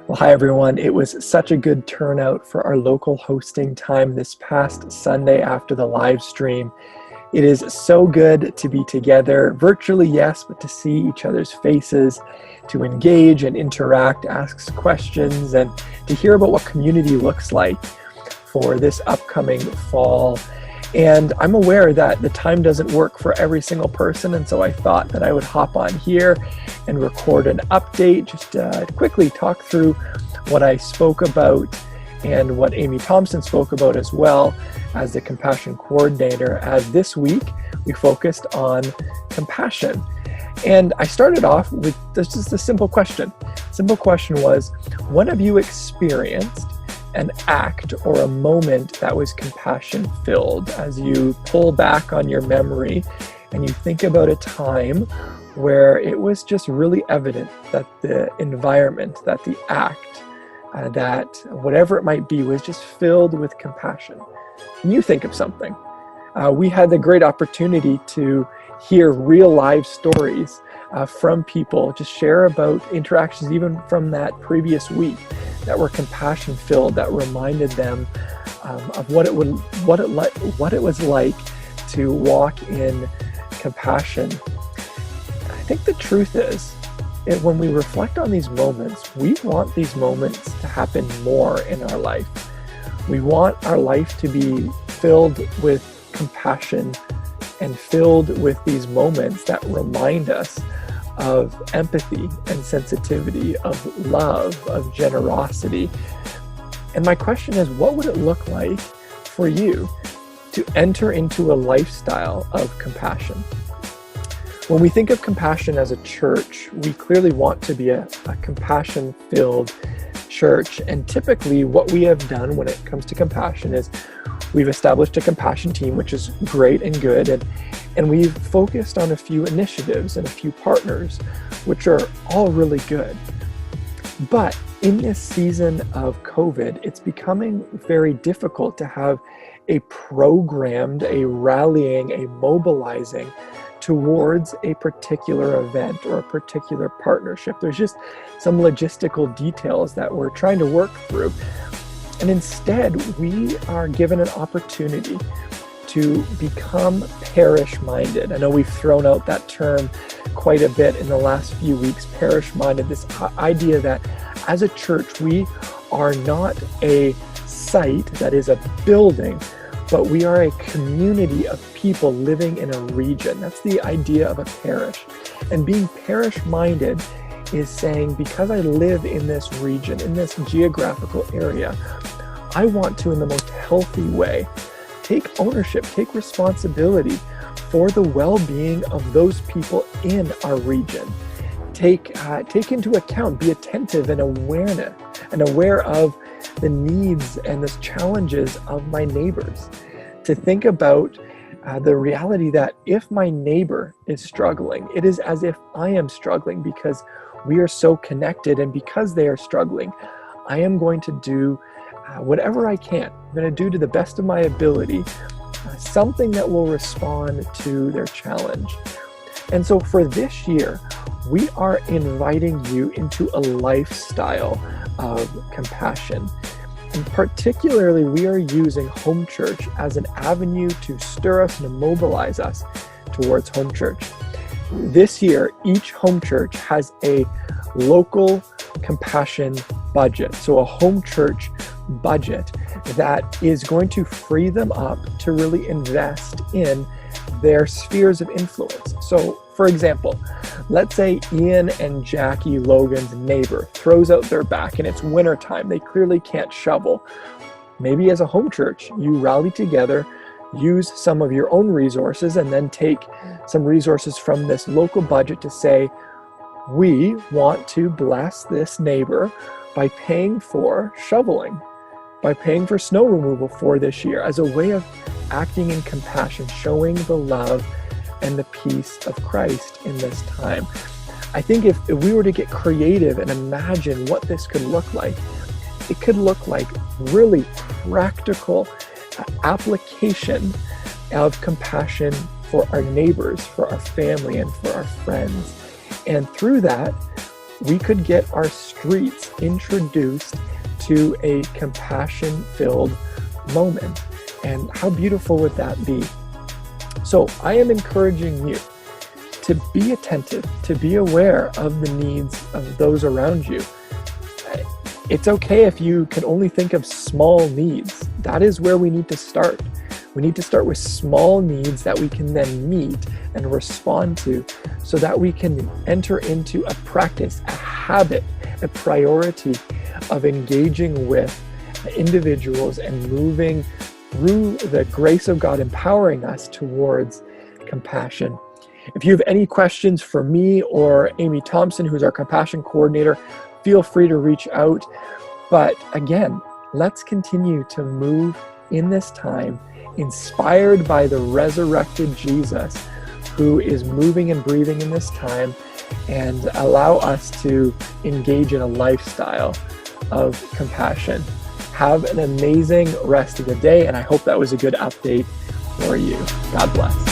Well, hi everyone. It was such a good turnout for our local hosting time this past Sunday after the live stream. It is so good to be together, virtually, yes, but to see each other's faces, to engage and interact, ask questions, and to hear about what community looks like for this upcoming fall. And I'm aware that the time doesn't work for every single person, and so I thought that I would hop on here and record an update, just to quickly talk through what I spoke about and what Amy Thompson spoke about as well as the compassion coordinator, as this week we focused on compassion. And I started off with just a simple question. Simple question was, when have you experienced an act or a moment that was compassion filled? As you pull back on your memory and you think about a time where it was just really evident that the environment, that the act, that whatever it might be was just filled with compassion. Can you think of something? We had the great opportunity to hear real live stories from people, just share about interactions even from that previous week that were compassion filled, that reminded them of what it was like to walk in compassion. I think the truth is, when we reflect on these moments, we want these moments to happen more in our life. We want our life to be filled with compassion and filled with these moments that remind us of empathy and sensitivity, of love, of generosity. And my question is, what would it look like for you to enter into a lifestyle of compassion? When we think of compassion as a church, we clearly want to be a compassion-filled church. And typically what we have done when it comes to compassion is we've established a compassion team, which is great and good. And we've focused on a few initiatives and a few partners, which are all really good. But in this season of COVID, it's becoming very difficult to have a programmed, a rallying, a mobilizing towards a particular event or a particular partnership. There's just some logistical details that we're trying to work through. And instead, we are given an opportunity to become parish-minded. I know we've thrown out that term quite a bit in the last few weeks, parish-minded, this idea that as a church, we are not a site that is a building, but we are a community of people living in a region. That's the idea of a parish. And being parish-minded is saying, because I live in this region, in this geographical area, I want to, in the most healthy way, take ownership, take responsibility for the well-being of those people in our region. Take into account, be attentive and aware of the needs and the challenges of my neighbors. To think about the reality that if my neighbor is struggling, it is as if I am struggling, because we are so connected, and because they are struggling, I am going to do whatever I can. I'm going to do to the best of my ability something that will respond to their challenge. And so for this year, we are inviting you into a lifestyle of compassion. And particularly, we are using home church as an avenue to stir us and to mobilize us towards home church. This year, each home church has a local compassion budget, so a home church budget that is going to free them up to really invest in their spheres of influence. So, for example, let's say Ian and Jackie Logan's neighbor throws out their back and it's wintertime. They clearly can't shovel. Maybe as a home church, you rally together, use some of your own resources, and then take some resources from this local budget to say, we want to bless this neighbor by paying for shoveling, by paying for snow removal for this year, as a way of acting in compassion, showing the love and the peace of Christ in this time. I think if we were to get creative and imagine what this could look like, it could look like really practical application of compassion for our neighbors, for our family, and for our friends. And through that, we could get our streets introduced to a compassion-filled moment. And how beautiful would that be? So I am encouraging you to be attentive, to be aware of the needs of those around you. It's okay if you can only think of small needs. That is where we need to start. We need to start with small needs that we can then meet and respond to, so that we can enter into a practice, a habit, a priority of engaging with individuals and moving through the grace of God empowering us towards compassion. If you have any questions for me or Amy Thompson, who's our compassion coordinator, feel free to reach out. But again, let's continue to move in this time, inspired by the resurrected Jesus, who is moving and breathing in this time, and allow us to engage in a lifestyle of compassion. Have an amazing rest of the day, and I hope that was a good update for you. God bless.